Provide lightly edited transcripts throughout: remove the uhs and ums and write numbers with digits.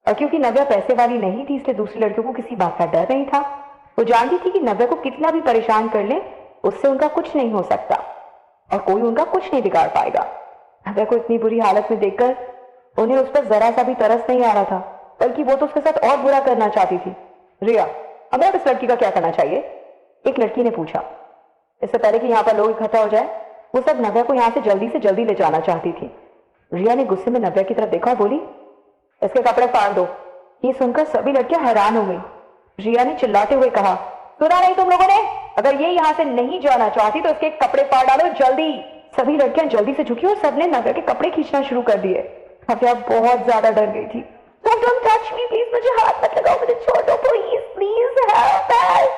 और क्योंकि नव्या पैसे वाली नहीं थी इसलिए दूसरी लड़कियों को किसी बात का डर नहीं था। वो जानती थी कि नव्या को कितना भी परेशान कर ले उससे उनका कुछ नहीं हो सकता और कोई उनका कुछ नहीं बिगाड़ पाएगा। नव्या को इतनी बुरी हालत में देखकर उन्हें उस पर जरा सा भी तरस नहीं आ रहा था, बल्कि वो तो उसके साथ और बुरा करना चाहती थी। रिया, हमें अब इस लड़की का क्या करना चाहिए? एक लड़की ने पूछा। इससे पहले कि यहाँ पर लोग इकट्ठा हो जाए, वो सब नव्या को यहाँ से जल्दी ले जाना चाहती थी। रिया ने गुस्से में नव्या की तरफ देखा और बोली, इसके कपड़े फाड़ दो। ये सुनकर सभी लड़कियां हैरान हो गई। रिया ने चिल्लाते हुए कहा, सुना नहीं तुम लोगों ने? अगर ये यहाँ से नहीं जाना चाहती तो इसके कपड़े फाड़ डालो जल्दी। सभी लड़कियां जल्दी से झुकी और सबने नव्या के कपड़े खींचना शुरू कर दिए। नव्या बहुत ज्यादा डर गई थी। Don't touch me, please, मुझे हाथ मत लगाओ, मुझे छोड़ दो, प्लीज हेल्प अस।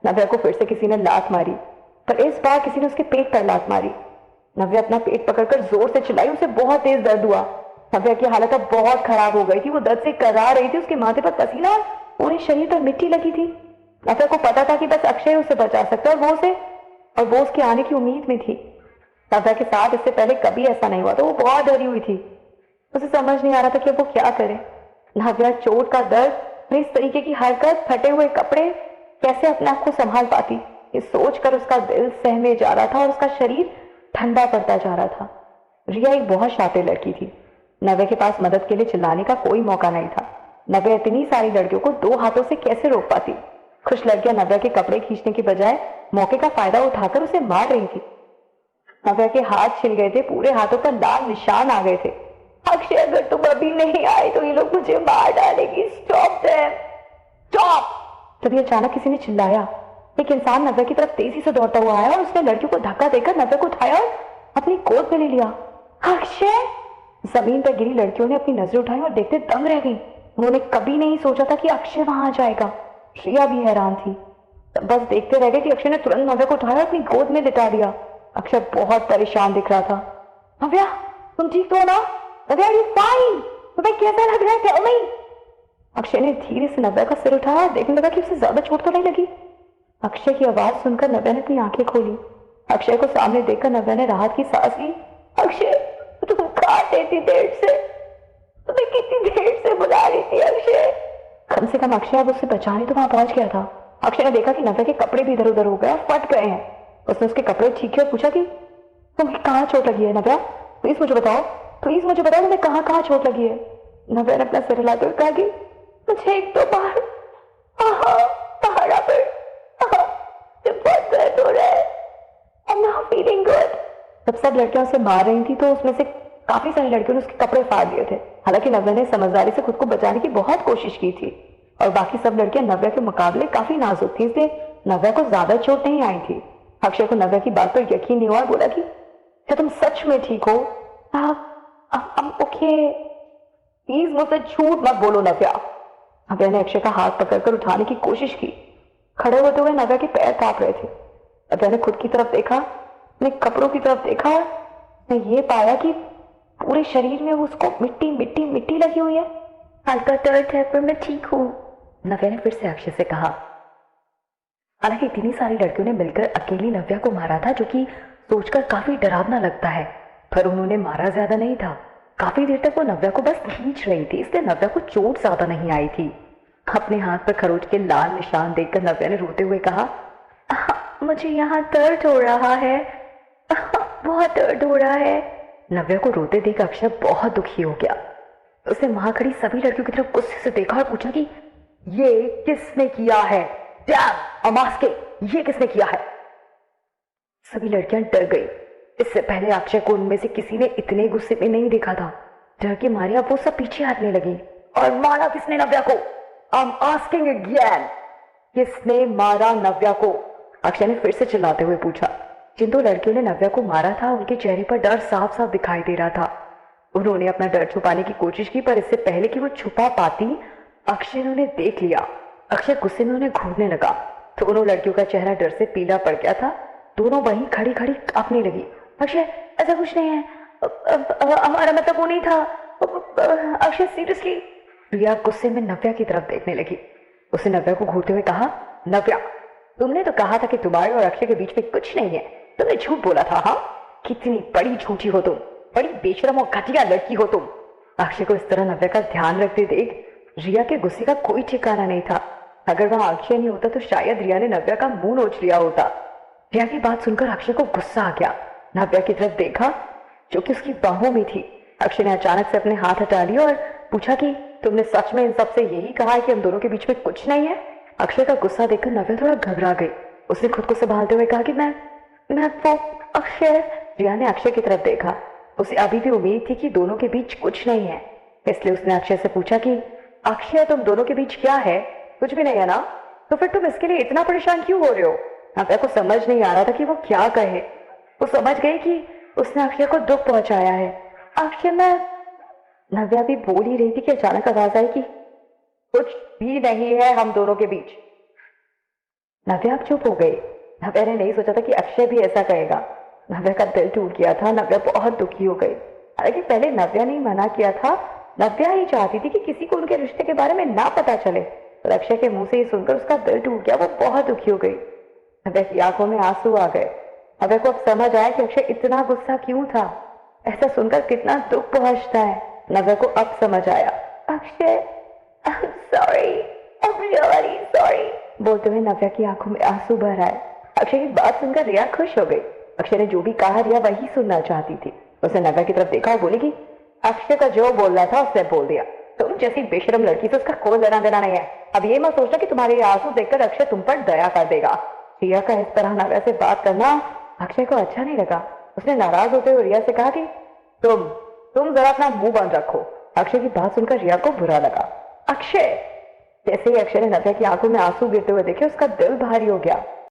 नव्या को फिर से किसी ने लात मारी, पर इस बार किसी ने उसके पेट पर लात मारी। नव्या अपना पेट पकड़कर जोर से चिल्लाई, उसे बहुत तेज दर्द हुआ। नव्या की हालत अब बहुत खराब हो गई थी, वो दर्द से कर्रा रही थी, उसके माथे पर पसीना, पूरे शरीर पर मिट्टी लगी थी। नव्या को पता था कि बस अक्षय उसे बचा सकता है और वो उसके आने की उम्मीद में थी। नव्या के साथ इससे पहले कभी ऐसा नहीं हुआ, तो वो बहुत डरी हुई थी। उसे समझ नहीं आ रहा था कि वो क्या करे। नव्या चोट का दर्द और इस तरीके की हरकत, फटे हुए कपड़े, कैसे अपने आप को संभाल पाती, ये सोचकर उसका दिल सहमे जा रहा था और उसका शरीर ठंडा पड़ता जा रहा था। रिया एक बहुत शातिर लड़की थी। नव्या के पास मदद के लिए चिल्लाने का कोई मौका नहीं था। नव्या इतनी सारी लड़कियों को दो हाथों से कैसे रोक पाती? कुछ लड़कियां नव्या के कपड़े खींचने की बजाय मौके का फायदा उठाकर उसे मार रही थी। नव्या के हाथ छिल गए थे, पूरे हाथों पर लाल निशान आ गए थे। अक्षय, अगर तुम अभी नहीं आए तो ये लोग मुझे मार डालेंगे। Stop them, stop. तभी अचानक किसी ने चिल्लाया। एक इंसान नव्या की तरफ तेजी से दौड़ता हुआ आया और उसने लड़कियों को धक्का देकर नव्या को उठाया और अपनी गोद में ले लिया। अक्षय! जमीन पर गिरी लड़कियों ने अपनी नजरें उठाई और देखते दंग रह गई। उन्होंने कभी नहीं सोचा था कि अक्षय वहां आ जाएगा। रिया भी हैरान थी, बस देखते रह गए कि अक्षय ने तुरंत नव्या को उठाया और अपनी गोद में लिटा दिया। अक्षय बहुत परेशान दिख रहा था। नव्या, तुम ठीक तो हो ना? नव्या, आर यू फाइन? तुम्हें कैसा लग रहा है? Tell me. अक्षय ने धीरे से नव्या का सिर उठाया और देखने लगा कि उसे ज्यादा चोट तो नहीं लगी। अक्षय की आवाज सुनकर नव्या ने अपनी आंखें खोली। अक्षय को सामने देखकर नव्या ने राहत की सांस ली। अक्षय, तुम कहाँ थे इतनी देर से? तुम्हें कितनी देर से बुला रही थी अक्षय? कम से कम अक्षय अब उससे बचाने तो वहां पहुंच गया था। अक्षय ने देखा कि नव्या के कपड़े भी इधर उधर हो गए और फट गए हैं। उसने उसके कपड़े ठीक किए और पूछा कि तुम्हें कहाँ चोट लगी है नव्या? प्लीज मुझे बताओ तुम्हें कहाँ कहाँ चोट लगी है। नव्या ने अपना सिर हिलाते हुए कहा कि मुझे एक तो पहाड़ा पर बहुत दर्द हो रहा है। I'm not feeling good। जब सब लड़कियां उसे मार रही थी तो उसमें से काफी सारी लड़कियों ने उसके कपड़े फाड़ दिए थे। हालांकि नव्या ने समझदारी से खुद को बचाने की बहुत कोशिश की थी और बाकी सब लड़कियां नव्या के मुकाबले काफी नाजुक थी, इसलिए नव्या को ज्यादा चोट नहीं आई थी। अक्षय को नव्या की बात पर यकीन नहीं हुआ और बोला कि क्या तुम सच में ठीक हो? ओके, प्लीज मुझसे झूठ मत बोलो नव्या। नव्या ने अक्षय का हाथ पकड़कर उठाने की कोशिश की। खड़े होते हुए नव्या के पैर कांप रहे थे। नव्या ने खुद की तरफ देखा, अपने कपड़ों की तरफ देखा और ने ये पाया कि पूरे शरीर में उसको मिट्टी मिट्टी मिट्टी लगी हुई है। हल्का दर्द है पर मैं ठीक हूँ, नव्या ने फिर से अक्षय से कहा। हालांकि इतनी सारी लड़कियों ने मिलकर अकेली नव्या को मारा था, जो कि सोचकर काफी डरावना लगता है, पर उन्होंने मारा ज्यादा नहीं था। काफी देर तक वो नव्या को बस खींच रही थी, इसलिए नव्या को चोट ज्यादा नहीं आई थी। अपने हाथ पर खरोच के लाल निशान देखकर नव्या ने रोते हुए कहा, मुझे यहाँ दर्द हो रहा है, बहुत दर्द हो रहा है। नव्या को रोते देख अक्षय बहुत दुखी हो गया। उसने वहां खड़ी सभी लड़कियों की तरफ गुस्से से देखा और पूछा कि ये किसने किया है? ये किसने किया है? सभी लड़कियां डर गई। इससे पहले अक्षय को उनमें से किसी ने इतने गुस्से में नहीं देखा था। डर के मारे अब वो सब पीछे हटने लगी। और मारा किसने नव्या को? आई एम आस्किंग अगेन, किसने मारा नव्या को? अक्षय ने फिर से चिल्लाते हुए पूछा। जिन दो लड़कियों ने नव्या को मारा था उनके चेहरे पर डर साफ साफ दिखाई दे रहा था। उन्होंने अपना डर छुपाने की कोशिश की, पर इससे पहले कि वो छुपा पाती अक्षय ने उन्हें देख लिया। अक्षय गुस्से में उन्हें घूरने लगा। दोनों लड़कियों का चेहरा डर से पीला पड़ गया था। दोनों वहीं खड़ी खड़ी कांपने लगी। अक्षय, ऐसा कुछ नहीं है, हमारा मतलब वो नहीं था। अक्षय, सीरियसली। रिया गुस्से में नव्या की तरफ देखने लगी। उसने नव्या को घूरते हुए कहा, नव्या, तुमने तो कहा था कि तुम्हारे और अक्षय के बीच में कुछ नहीं है। तुमने झूठ बोला था। हाँ, कितनी बड़ी झूठी हो तुम, बड़ी बेशरम और घटिया लड़की हो तुम। अक्षय को इस तरह नव्या का ध्यान रखते देख रिया के गुस्से का कोई ठिकाना नहीं था। अगर वहां अक्षय नहीं होता तो शायद रिया ने नव्या का मुंह नोच लिया होता। रिया की बात सुनकर अक्षय को गुस्सा आ गया। नव्या की तरफ देखा जो कि उसकी बाहों में थी। अक्षय ने अचानक से अपने हाथ हटा लिए और पूछा कि तुमने सच में इन सबसे यही कहा है कि हम दोनों के बीच में कुछ नहीं है? अक्षय का गुस्सा देखकर नव्या थोड़ा घबरा गई। उसने खुद को संभालते हुए कहा कि मैं वो अक्षय। रिया ने अक्षय की तरफ देखा। उसे अभी भी उम्मीद थी कि दोनों के बीच कुछ नहीं है, इसलिए उसने अक्षय से पूछा कि अक्षय तुम दोनों के बीच क्या है? कुछ भी नहीं है ना? तो फिर तुम इसके लिए इतना परेशान क्यों हो रहे हो? नव्या को समझ नहीं आ रहा था कि वो क्या कहे। वो समझ गई कि उसने अक्षय को दुख पहुंचाया है। अक्षय मैं नव्या भी बोल ही रही थी कि अचानक आवाज आई कि कुछ भी नहीं है हम दोनों के बीच। नव्या अब चुप हो गई। नव्या ने नहीं सोचा था कि अक्षय भी ऐसा कहेगा। नव्या का दिल टूट गया था। नव्या बहुत दुखी हो गई। हालांकि पहले नव्या ने मना किया था। नव्या ही चाहती थी कि किसी को उनके रिश्ते के बारे में ना पता चले, पर अक्षय के मुंह से ही सुनकर उसका दिल टूट गया। वो बहुत दुखी हो गई। नव्या की आंखों में आंसू आ गए। नव्या को अब समझ आया कि अक्षय इतना गुस्सा क्यों था। ऐसा सुनकर कितना दुख पहुंचता है। नव्या को अब समझ आया। Akshay I'm sorry, I'm really sorry, बोलते हुए नव्या की आंखों में आंसू भर आए। अक्षय की बात सुनकर रिया खुश हो गई। अक्षय ने जो भी कहा रिया वही सुनना चाहती थी। उसने नव्या की तरफ देखा और बोली कि अक्षय का जो बोलना था उसने बोल दिया। तुम जैसी बेशरम लड़की से उसका कोई लेना देना नहीं है। अब ये मत सोचना कि तुम्हारे ये आंसू देखकर अक्षय तुम पर दया कर देगा। रिया का इस तरह नव्या से बात करना अक्षय को अच्छा नहीं लगा। उसने नाराज होते हुए रिया से कहा कि तुम जरा अपना मुंह बंद रखो। अक्षय की बात सुनकर रिया को बुरा लगा। अक्षय! जैसे ही अक्षय ने नव्या की आंखों में आंसू गिरते हुए देखे उसका दिल भारी हो गया।